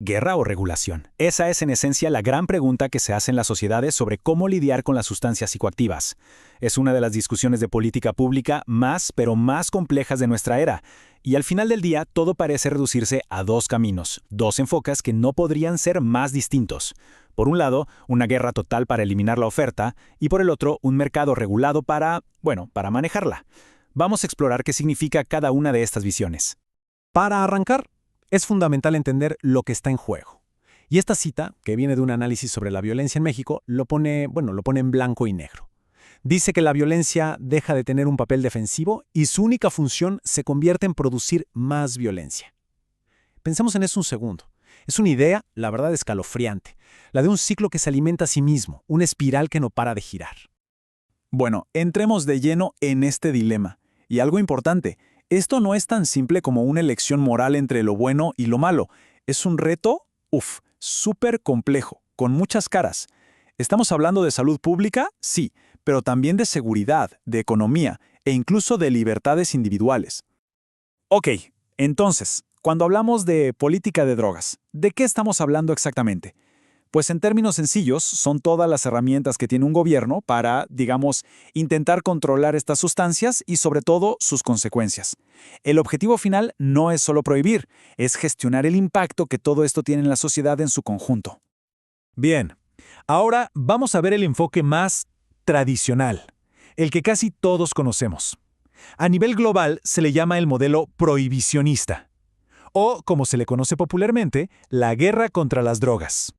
¿Guerra o regulación? Esa es en esencia la gran pregunta que se hace en las sociedades sobre cómo lidiar con las sustancias psicoactivas. Es una de las discusiones de política pública pero más complejas de nuestra era. Y al final del día, todo parece reducirse a dos caminos, dos enfoques que no podrían ser más distintos. Por un lado, una guerra total para eliminar la oferta, y por el otro, un mercado regulado para manejarla. Vamos a explorar qué significa cada una de estas visiones. Para arrancar, es fundamental entender lo que está en juego. Y esta cita, que viene de un análisis sobre la violencia en México, lo pone en blanco y negro. Dice que la violencia deja de tener un papel defensivo y su única función se convierte en producir más violencia. Pensemos en eso un segundo. Es una idea, la verdad, escalofriante. La de un ciclo que se alimenta a sí mismo, una espiral que no para de girar. Bueno, entremos de lleno en este dilema. Y algo importante, esto no es tan simple como una elección moral entre lo bueno y lo malo. Es un reto, súper complejo, con muchas caras. ¿Estamos hablando de salud pública? Sí, pero también de seguridad, de economía e incluso de libertades individuales. Ok, entonces, cuando hablamos de política de drogas, ¿de qué estamos hablando exactamente? Pues en términos sencillos, son todas las herramientas que tiene un gobierno para, intentar controlar estas sustancias y sobre todo sus consecuencias. El objetivo final no es solo prohibir, es gestionar el impacto que todo esto tiene en la sociedad en su conjunto. Bien, ahora vamos a ver el enfoque más tradicional, el que casi todos conocemos. A nivel global se le llama el modelo prohibicionista, o como se le conoce popularmente, la guerra contra las drogas.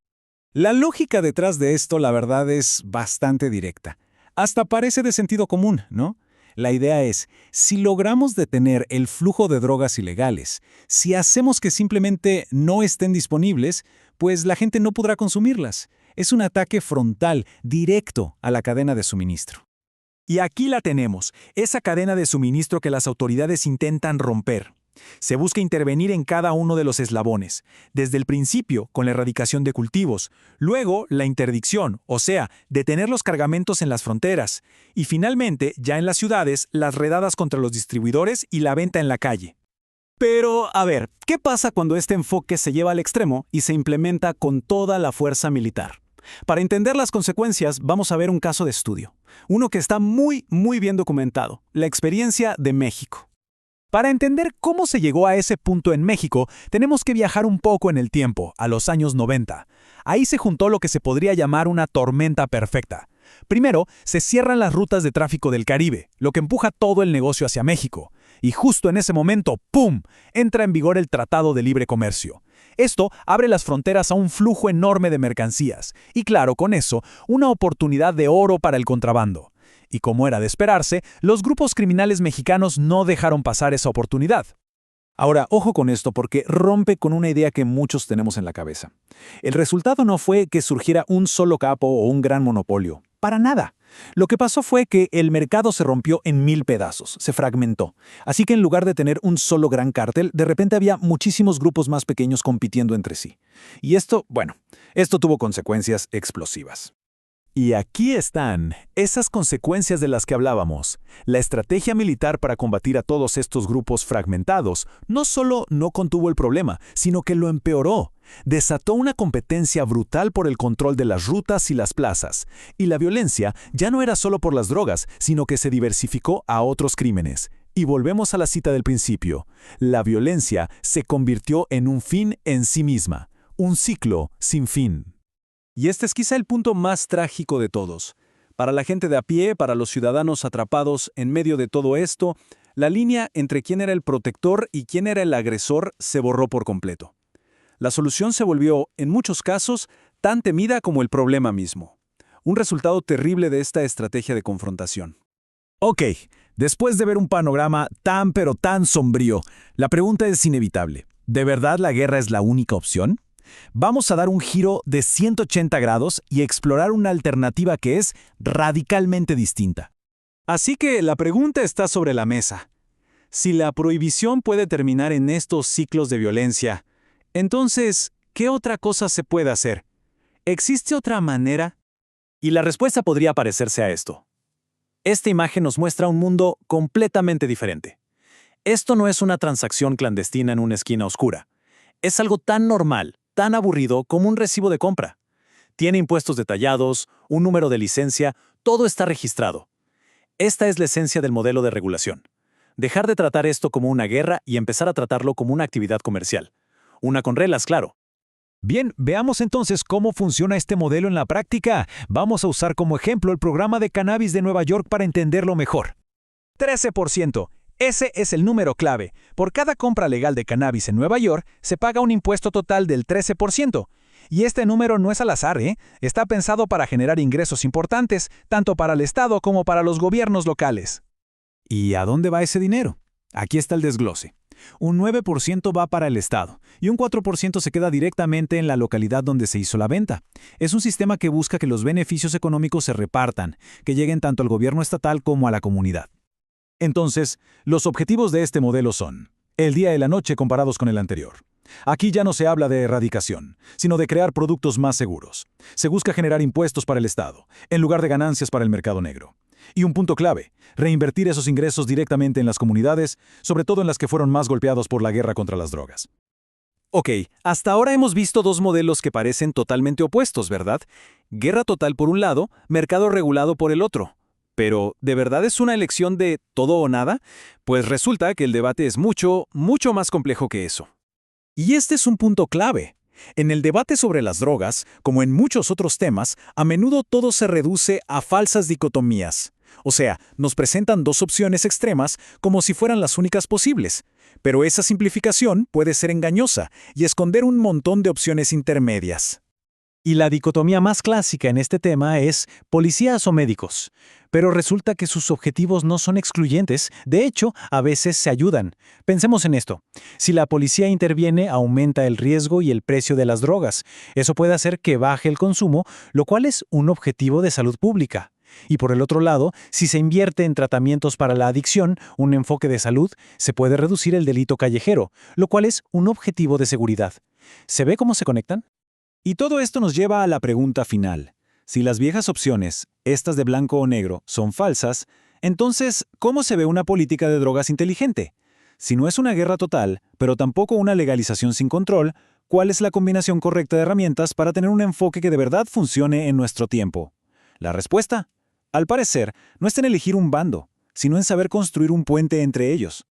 La lógica detrás de esto, la verdad, es bastante directa. Hasta parece de sentido común, ¿no? La idea es, si logramos detener el flujo de drogas ilegales, si hacemos que simplemente no estén disponibles, pues la gente no podrá consumirlas. Es un ataque frontal, directo a la cadena de suministro. Y aquí la tenemos, esa cadena de suministro que las autoridades intentan romper. Se busca intervenir en cada uno de los eslabones, desde el principio con la erradicación de cultivos, luego la interdicción, o sea, detener los cargamentos en las fronteras, y finalmente, ya en las ciudades, las redadas contra los distribuidores y la venta en la calle. Pero, a ver, ¿qué pasa cuando este enfoque se lleva al extremo y se implementa con toda la fuerza militar? Para entender las consecuencias, vamos a ver un caso de estudio, uno que está muy bien documentado, la experiencia de México. Para entender cómo se llegó a ese punto en México, tenemos que viajar un poco en el tiempo, a los años 90. Ahí se juntó lo que se podría llamar una tormenta perfecta. Primero, se cierran las rutas de tráfico del Caribe, lo que empuja todo el negocio hacia México. Y justo en ese momento, ¡pum!, entra en vigor el Tratado de Libre Comercio. Esto abre las fronteras a un flujo enorme de mercancías. Y claro, con eso, una oportunidad de oro para el contrabando. Y como era de esperarse, los grupos criminales mexicanos no dejaron pasar esa oportunidad. Ahora, ojo con esto porque rompe con una idea que muchos tenemos en la cabeza. El resultado no fue que surgiera un solo capo o un gran monopolio. Para nada. Lo que pasó fue que el mercado se rompió en 1000 pedazos, se fragmentó. Así que en lugar de tener un solo gran cártel, de repente había muchísimos grupos más pequeños compitiendo entre sí. Y esto tuvo consecuencias explosivas. Y aquí están esas consecuencias de las que hablábamos. La estrategia militar para combatir a todos estos grupos fragmentados no solo no contuvo el problema, sino que lo empeoró. Desató una competencia brutal por el control de las rutas y las plazas. Y la violencia ya no era solo por las drogas, sino que se diversificó a otros crímenes. Y volvemos a la cita del principio. La violencia se convirtió en un fin en sí misma, un ciclo sin fin. Y este es quizá el punto más trágico de todos. Para la gente de a pie, para los ciudadanos atrapados en medio de todo esto, la línea entre quién era el protector y quién era el agresor se borró por completo. La solución se volvió, en muchos casos, tan temida como el problema mismo. Un resultado terrible de esta estrategia de confrontación. Ok, después de ver un panorama tan sombrío, la pregunta es inevitable. ¿De verdad la guerra es la única opción? Vamos a dar un giro de 180 grados y explorar una alternativa que es radicalmente distinta. Así que la pregunta está sobre la mesa. Si la prohibición puede terminar en estos ciclos de violencia, entonces, ¿qué otra cosa se puede hacer? ¿Existe otra manera? Y la respuesta podría parecerse a esto. Esta imagen nos muestra un mundo completamente diferente. Esto no es una transacción clandestina en una esquina oscura. Es algo tan normal, tan aburrido como un recibo de compra. Tiene impuestos detallados, un número de licencia, todo está registrado. Esta es la esencia del modelo de regulación. Dejar de tratar esto como una guerra y empezar a tratarlo como una actividad comercial. Una con reglas, claro. Bien, veamos entonces cómo funciona este modelo en la práctica. Vamos a usar como ejemplo el programa de cannabis de Nueva York para entenderlo mejor. 13%. Ese es el número clave. Por cada compra legal de cannabis en Nueva York, se paga un impuesto total del 13%. Y este número no es al azar, ¿eh? Está pensado para generar ingresos importantes, tanto para el Estado como para los gobiernos locales. ¿Y a dónde va ese dinero? Aquí está el desglose. Un 9% va para el Estado y un 4% se queda directamente en la localidad donde se hizo la venta. Es un sistema que busca que los beneficios económicos se repartan, que lleguen tanto al gobierno estatal como a la comunidad. Entonces, los objetivos de este modelo son el día y la noche comparados con el anterior. Aquí ya no se habla de erradicación, sino de crear productos más seguros. Se busca generar impuestos para el Estado, en lugar de ganancias para el mercado negro. Y un punto clave, reinvertir esos ingresos directamente en las comunidades, sobre todo en las que fueron más golpeados por la guerra contra las drogas. Ok, hasta ahora hemos visto dos modelos que parecen totalmente opuestos, ¿verdad? Guerra total por un lado, mercado regulado por el otro. Pero, ¿de verdad es una elección de todo o nada? Pues resulta que el debate es mucho, mucho más complejo que eso. Y este es un punto clave. En el debate sobre las drogas, como en muchos otros temas, a menudo todo se reduce a falsas dicotomías. O sea, nos presentan dos opciones extremas como si fueran las únicas posibles. Pero esa simplificación puede ser engañosa y esconder un montón de opciones intermedias. Y la dicotomía más clásica en este tema es policías o médicos. Pero resulta que sus objetivos no son excluyentes, de hecho, a veces se ayudan. Pensemos en esto. Si la policía interviene, aumenta el riesgo y el precio de las drogas. Eso puede hacer que baje el consumo, lo cual es un objetivo de salud pública. Y por el otro lado, si se invierte en tratamientos para la adicción, un enfoque de salud, se puede reducir el delito callejero, lo cual es un objetivo de seguridad. ¿Se ve cómo se conectan? Y todo esto nos lleva a la pregunta final. Si las viejas opciones, estas de blanco o negro, son falsas, entonces, ¿cómo se ve una política de drogas inteligente? Si no es una guerra total, pero tampoco una legalización sin control, ¿cuál es la combinación correcta de herramientas para tener un enfoque que de verdad funcione en nuestro tiempo? La respuesta, al parecer, no está en elegir un bando, sino en saber construir un puente entre ellos.